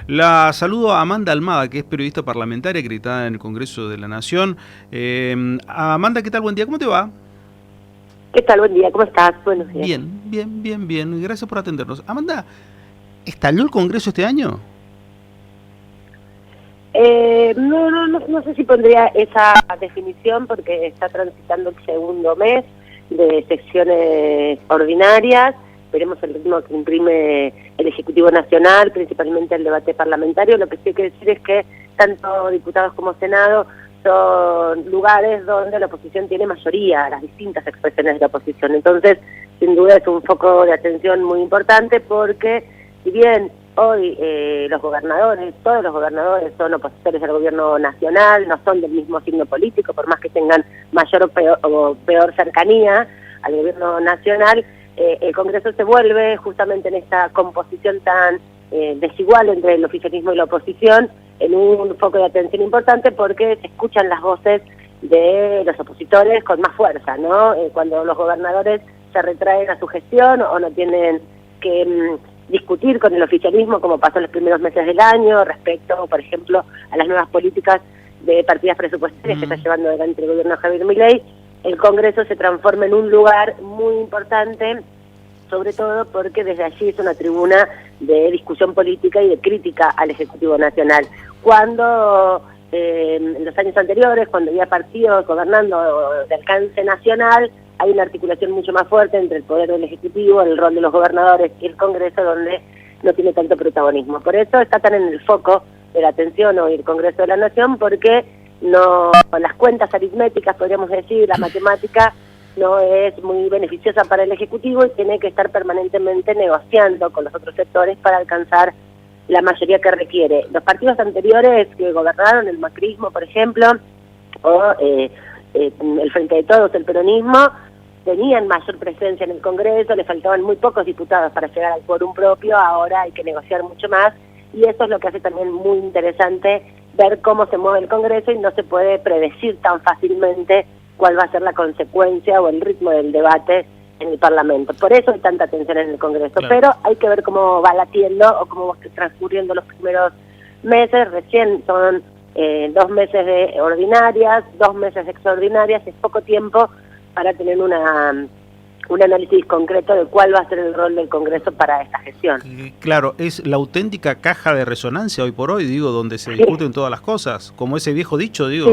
La saludo a Amanda Almada, que es periodista parlamentaria acreditada en el Congreso de la Nación. Amanda, ¿qué tal? Buen día, ¿cómo te va? ¿Qué tal? Buen día, ¿cómo estás? Buenos días. Bien. Gracias por atendernos. Amanda, ¿estalló el Congreso este año? No sé si pondría esa definición porque está transitando el segundo mes de sesiones ordinarias. Veremos el ritmo que imprime el Ejecutivo Nacional, principalmente el debate parlamentario. Lo que sí hay que decir es que tanto diputados como Senado son lugares donde la oposición tiene mayoría, las distintas expresiones de la oposición. Entonces, sin duda es un foco de atención muy importante porque, si bien hoy los gobernadores, todos los gobernadores son opositores al gobierno nacional, no son del mismo signo político, por más que tengan mayor o peor cercanía al gobierno nacional, el Congreso se vuelve justamente en esta composición tan desigual entre el oficialismo y la oposición en un foco de atención importante porque se escuchan las voces de los opositores con más fuerza, ¿no? Cuando los gobernadores se retraen a su gestión o no tienen que discutir con el oficialismo, como pasó en los primeros meses del año, respecto, por ejemplo, a las nuevas políticas de partidas presupuestarias que está llevando adelante el gobierno de Javier Milei, el Congreso se transforma en un lugar muy importante, sobre todo porque desde allí es una tribuna de discusión política y de crítica al Ejecutivo Nacional. Cuando en los años anteriores, cuando había partidos gobernando de alcance nacional, hay una articulación mucho más fuerte entre el poder del Ejecutivo, el rol de los gobernadores y el Congreso, donde no tiene tanto protagonismo. Por eso está tan en el foco de la atención hoy el Congreso de la Nación, porque no las cuentas aritméticas, podríamos decir, la matemática, no es muy beneficiosa para el Ejecutivo y tiene que estar permanentemente negociando con los otros sectores para alcanzar la mayoría que requiere. Los partidos anteriores que gobernaron, el macrismo, por ejemplo, o el Frente de Todos, el peronismo, tenían mayor presencia en el Congreso, le faltaban muy pocos diputados para llegar al quórum propio, ahora hay que negociar mucho más, y eso es lo que hace también muy interesante ver cómo se mueve el Congreso y no se puede predecir tan fácilmente cuál va a ser la consecuencia o el ritmo del debate en el Parlamento. Por eso hay tanta tensión en el Congreso, Claro. pero hay que ver cómo va latiendo o cómo va transcurriendo los primeros meses. Recién son 2 meses de ordinarias, 2 meses extraordinarias, es poco tiempo para tener un análisis concreto de cuál va a ser el rol del Congreso para esta gestión. Claro, es la auténtica caja de resonancia hoy por hoy, digo, donde se discuten todas las cosas, como ese viejo dicho, digo.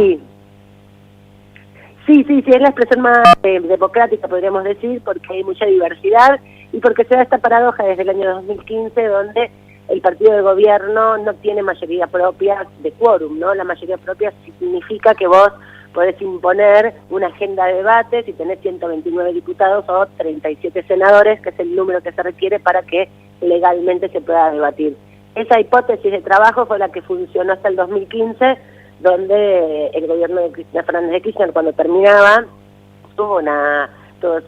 Sí, es la expresión más democrática, podríamos decir, porque hay mucha diversidad y porque se da esta paradoja desde el año 2015, donde el partido de gobierno no tiene mayoría propia de quórum, ¿no? La mayoría propia significa que vos podés imponer una agenda de debate si tenés 129 diputados o 37 senadores, que es el número que se requiere para que legalmente se pueda debatir. Esa hipótesis de trabajo fue la que funcionó hasta el 2015, donde el gobierno de Cristina Fernández de Kirchner, cuando terminaba, tuvo las 2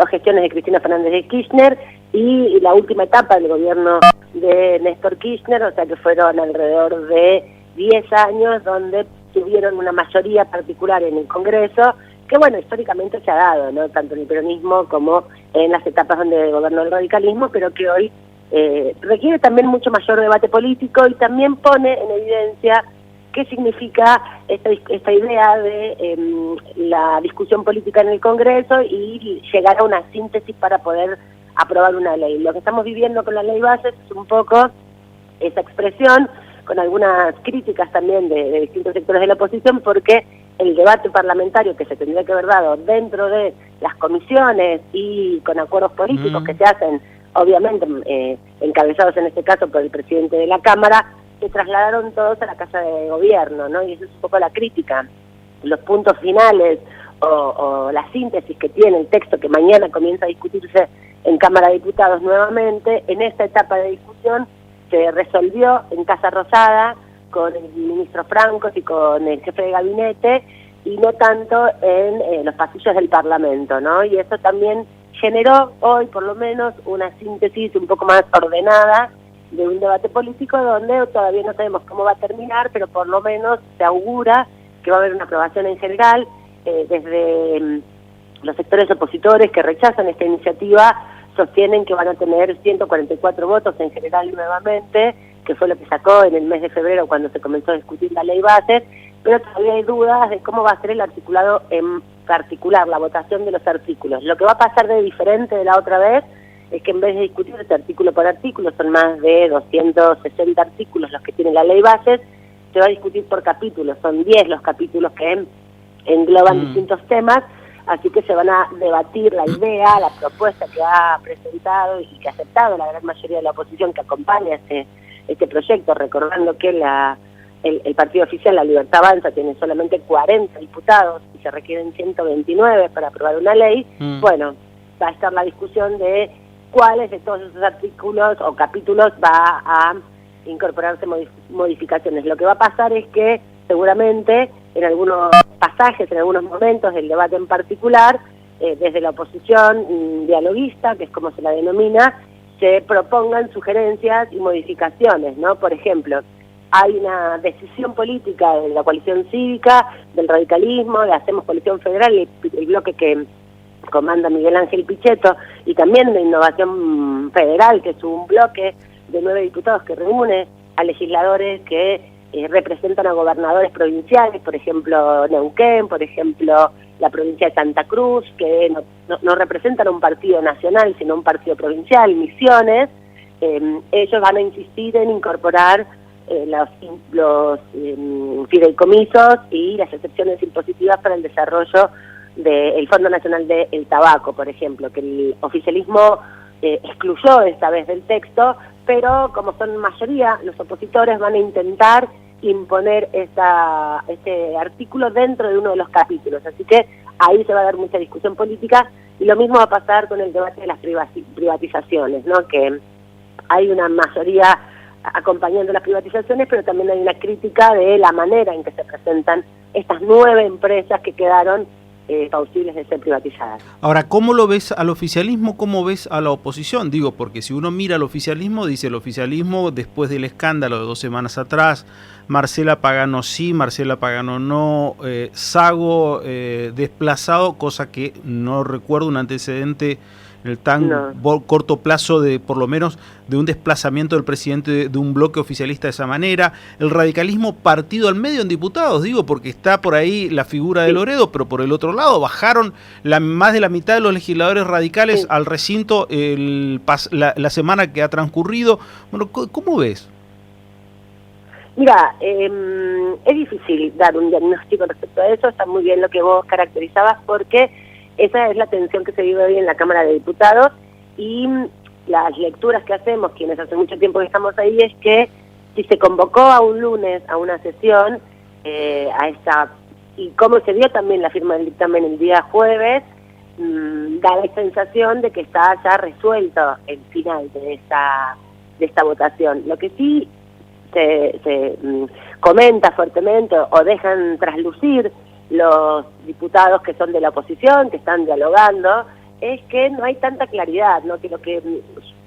gestiones de Cristina Fernández de Kirchner y la última etapa del gobierno de Néstor Kirchner, o sea que fueron alrededor de 10 años donde tuvieron una mayoría particular en el Congreso, que bueno, históricamente se ha dado, ¿no? Tanto en el peronismo como en las etapas donde gobernó el radicalismo, pero que hoy requiere también mucho mayor debate político y también pone en evidencia qué significa esta idea de la discusión política en el Congreso y llegar a una síntesis para poder aprobar una ley. Lo que estamos viviendo con la ley Bases es un poco esa expresión, con algunas críticas también de distintos sectores de la oposición, porque el debate parlamentario que se tendría que haber dado dentro de las comisiones y con acuerdos políticos que se hacen, obviamente encabezados en este caso por el presidente de la Cámara, se trasladaron todos a la Casa de Gobierno, ¿no? Y eso es un poco la crítica. Los puntos finales o la síntesis que tiene el texto que mañana comienza a discutirse en Cámara de Diputados nuevamente, en esta etapa de discusión se resolvió en Casa Rosada con el ministro Francos y con el jefe de gabinete y no tanto en los pasillos del Parlamento, ¿no? Y eso también generó hoy, por lo menos, una síntesis un poco más ordenada de un debate político donde todavía no sabemos cómo va a terminar, pero por lo menos se augura que va a haber una aprobación en general desde los sectores opositores que rechazan esta iniciativa sostienen que van a tener 144 votos en general nuevamente, que fue lo que sacó en el mes de febrero cuando se comenzó a discutir la ley bases, pero todavía hay dudas de cómo va a ser el articulado en particular, la votación de los artículos. Lo que va a pasar de diferente de la otra vez es que en vez de discutirse artículo por artículo, son más de 260 artículos los que tiene la ley bases, se va a discutir por capítulos, son 10 los capítulos que engloban distintos temas, así que se van a debatir la idea, la propuesta que ha presentado y que ha aceptado la gran mayoría de la oposición que acompaña este proyecto, recordando que el partido oficial, La Libertad Avanza, tiene solamente 40 diputados y se requieren 129 para aprobar una ley. Bueno, va a estar la discusión de cuáles de todos esos artículos o capítulos va a incorporarse modificaciones. Lo que va a pasar es que seguramente en algunos pasajes, en algunos momentos del debate en particular, desde la oposición dialoguista, que es como se la denomina, se propongan sugerencias y modificaciones, ¿no? Por ejemplo, hay una decisión política de la coalición cívica, del radicalismo, de Hacemos Coalición Federal, el bloque que comanda Miguel Ángel Pichetto, y también de Innovación Federal, que es un bloque de 9 diputados que reúne a legisladores que representan a gobernadores provinciales, por ejemplo Neuquén, por ejemplo la provincia de Santa Cruz, que no representan a un partido nacional, sino un partido provincial, Misiones. Ellos van a insistir en incorporar los fideicomisos y las excepciones impositivas para el desarrollo del Fondo Nacional del Tabaco, por ejemplo, que el oficialismo excluyó esta vez del texto, pero como son mayoría, los opositores van a intentar imponer este artículo dentro de uno de los capítulos, así que ahí se va a dar mucha discusión política, y lo mismo va a pasar con el debate de las privatizaciones, ¿no? Que hay una mayoría acompañando las privatizaciones, pero también hay una crítica de la manera en que se presentan estas 9 empresas que quedaron plausibles de ser privatizadas. Ahora, ¿cómo lo ves al oficialismo? ¿Cómo ves a la oposición? Digo, porque si uno mira al oficialismo, dice el oficialismo, después del escándalo de 2 semanas atrás, Marcela Pagano sí, Marcela Pagano no, Sago desplazado, cosa que no recuerdo un antecedente en el tan corto plazo de, por lo menos, de un desplazamiento del presidente de un bloque oficialista de esa manera. El radicalismo partido al medio en diputados, digo, porque está por ahí la figura de Loredo, pero por el otro lado bajaron más de la mitad de los legisladores radicales al recinto la semana que ha transcurrido. Bueno, ¿cómo ves? Mira, es difícil dar un diagnóstico respecto a eso, está muy bien lo que vos caracterizabas, porque esa es la tensión que se vive hoy en la Cámara de Diputados, y las lecturas que hacemos, quienes hace mucho tiempo que estamos ahí, es que si se convocó a un lunes a una sesión, y cómo se dio también la firma del dictamen el día jueves, da la sensación de que está ya resuelto el final de esta votación. Lo que sí se comenta fuertemente o dejan traslucir los diputados que son de la oposición, que están dialogando, es que no hay tanta claridad, ¿no? Que lo que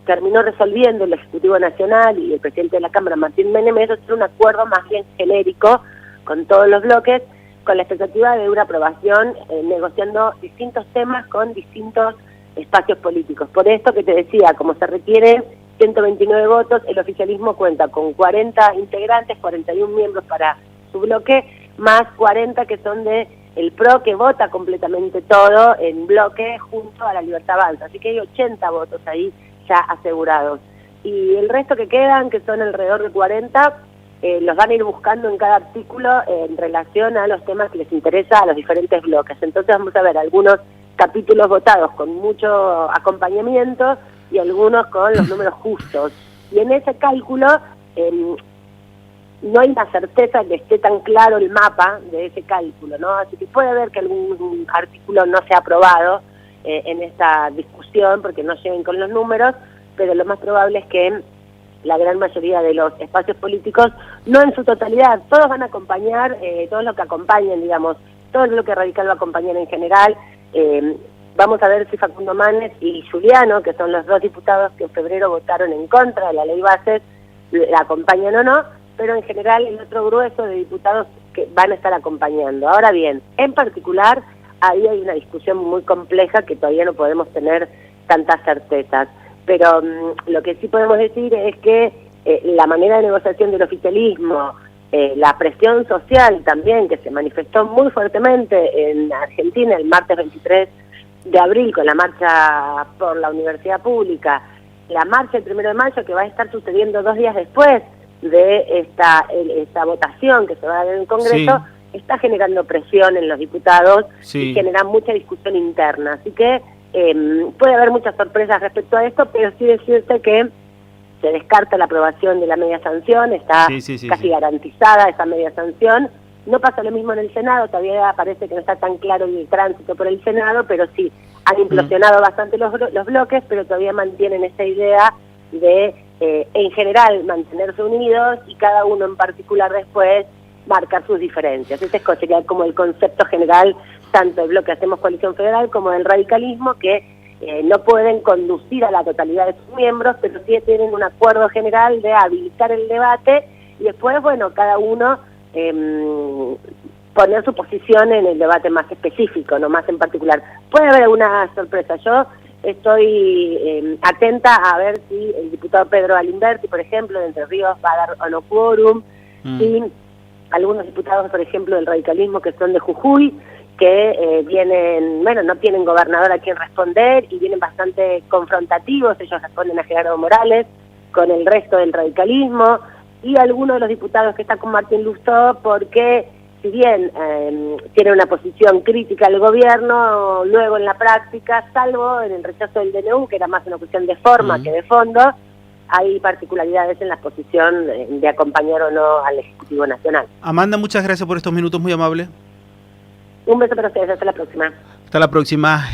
terminó resolviendo el Ejecutivo Nacional y el presidente de la Cámara, Martín Menem, es hacer un acuerdo más bien genérico con todos los bloques, con la expectativa de una aprobación, negociando distintos temas con distintos espacios políticos. Por esto que te decía, como se requieren 129 votos, el oficialismo cuenta con 40 integrantes, 41 miembros para su bloque, más 40 que son de el PRO, que vota completamente todo en bloque junto a La Libertad Avanza. Así que hay 80 votos ahí ya asegurados. Y el resto que quedan, que son alrededor de 40, los van a ir buscando en cada artículo en relación a los temas que les interesa a los diferentes bloques. Entonces vamos a ver algunos capítulos votados con mucho acompañamiento y algunos con los números justos. Y en ese cálculo no hay una certeza que esté tan claro el mapa de ese cálculo, ¿no? Así que puede haber que algún artículo no sea aprobado en esta discusión porque no lleguen con los números, pero lo más probable es que la gran mayoría de los espacios políticos, no en su totalidad, todos van a acompañar, todos los que acompañen, digamos, todo el bloque radical va a acompañar en general. Vamos a ver si Facundo Manes y Giuliano, que son los 2 diputados que en febrero votaron en contra de la ley bases, la acompañan o no, pero en general el otro grueso de diputados que van a estar acompañando. Ahora bien, en particular, ahí hay una discusión muy compleja que todavía no podemos tener tantas certezas, pero lo que sí podemos decir es que la manera de negociación del oficialismo, la presión social también, que se manifestó muy fuertemente en Argentina el martes 23 de abril con la marcha por la universidad pública, la marcha el 1 de mayo que va a estar sucediendo 2 días después de esta votación que se va a dar en el Congreso, está generando presión en los diputados y genera mucha discusión interna. Así que puede haber muchas sorpresas respecto a esto, pero sí decirte que se descarta la aprobación de la media sanción, está casi garantizada esa media sanción. No pasa lo mismo en el Senado, todavía parece que no está tan claro el tránsito por el Senado, pero sí, han implosionado bastante los bloques, pero todavía mantienen esa idea de, en general, mantenerse unidos y cada uno en particular después marcar sus diferencias. Ese sería como el concepto general, tanto del bloque Hacemos Coalición Federal como del radicalismo, que no pueden conducir a la totalidad de sus miembros, pero sí tienen un acuerdo general de habilitar el debate y después, bueno, cada uno poner su posición en el debate más específico, no más en particular. Puede haber alguna sorpresa. Yo estoy atenta a ver si el diputado Pedro Alimberti, por ejemplo, de Entre Ríos, va a dar o no quórum, y algunos diputados, por ejemplo, del radicalismo que son de Jujuy, que vienen, bueno, no tienen gobernador a quien responder y vienen bastante confrontativos. Ellos responden a Gerardo Morales con el resto del radicalismo, y algunos de los diputados que están con Martín Lustó, porque si bien tiene una posición crítica al gobierno, luego en la práctica, salvo en el rechazo del DNU, que era más una cuestión de forma que de fondo, hay particularidades en la posición de acompañar o no al Ejecutivo Nacional. Amanda, muchas gracias por estos minutos, muy amable. Un beso para ustedes, hasta la próxima. Hasta la próxima.